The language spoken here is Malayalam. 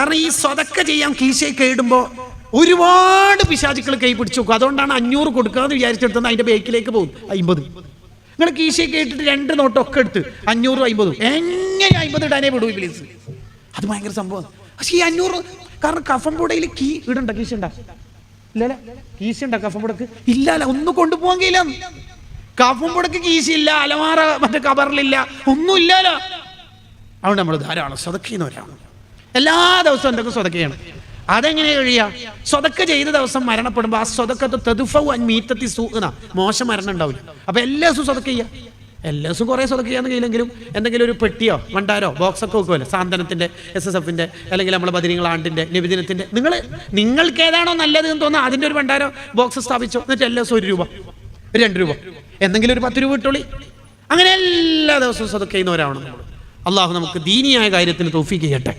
കാരണം ഈ സ്വതക്ക ചെയ്യാൻ കീശയെ കേടുമ്പോൾ ഒരുപാട് പിശാചുക്കൾ കൈ പിടിച്ചു നോക്കും. അതുകൊണ്ടാണ് 500 കൊടുക്കാമെന്ന് വിചാരിച്ചെടുത്തത് അതിന്റെ ബേക്കിലേക്ക് പോകും 50. നിങ്ങൾ കീശയെ കേട്ടിട്ട് 2 നോട്ടൊക്കെ എടുത്ത് 500 50 എങ്ങനെ 50 ഇടാനേ വിടൂ പ്ലീസ്. അത് ഭയങ്കര സംഭവം. പക്ഷെ ഈ 500 കാരണം കഫംപുടയിൽ കീ ഇടണ്ട, കീശ ഉണ്ടാ ഇല്ലല്ല, കീശ ഉണ്ടാ കഫംപുടക്ക് ഇല്ലല്ല, ഒന്നും കൊണ്ടുപോകാൻ കഴിയില്ല. കഫംപുടക്ക് കീശയില്ല, അലമാറ മറ്റേ കവറിലില്ല, ഒന്നും ഇല്ലല്ലോ. അതുകൊണ്ട് നമ്മൾ ധാരാളം സ്വതക്ക ചെയ്യുന്നവരാണ്. എല്ലാ ദിവസവും എന്തൊക്കെ സ്വതക്ക ചെയ്യണം. അതെങ്ങനെ കഴിയുക? സ്വതക്ക ചെയ്ത ദിവസം മരണപ്പെടുമ്പോൾ ആ സ്വതക്കത്ത് തെതുഫൻ മീത്തത്തി സൂന, മോശം മരണം ഉണ്ടാവില്ല. അപ്പൊ എല്ലാ ദിവസവും സ്വതക്ക ചെയ്യുക. എല്ലാ ദിവസവും കുറേ സ്വതക്ക ചെയ്യാന്ന് കഴിയില്ലെങ്കിലും എന്തെങ്കിലും ഒരു പെട്ടിയോ ഭണ്ഡാരോ ബോക്സൊക്കെ വെക്കുമല്ലോ, സാന്ത്വനത്തിന്റെ, SSFന്റെ, അല്ലെങ്കിൽ നമ്മളെ ബദിനികളാണ്ടിന്റെ, നബിദിനത്തിന്റെ. നിങ്ങൾക്ക് ഏതാണോ നല്ലത് എന്ന് തോന്നുക അതിന്റെ ഒരു ഭണ്ഡാരോ ബോക്സ് സ്ഥാപിച്ചോ. എന്നിട്ട് എല്ലാ ദിവസവും 1 രൂപ 2 രൂപ എന്തെങ്കിലും ഒരു 10 രൂപ ഇട്ടോളി. അങ്ങനെ എല്ലാ ദിവസവും സ്വതക്ക ചെയ്യുന്നവരാവണം നമ്മൾ. അള്ളാഹു നമുക്ക് ദീനിയായ കാര്യത്തിന് തൗഫീഖ് ചെയ്യട്ടെ.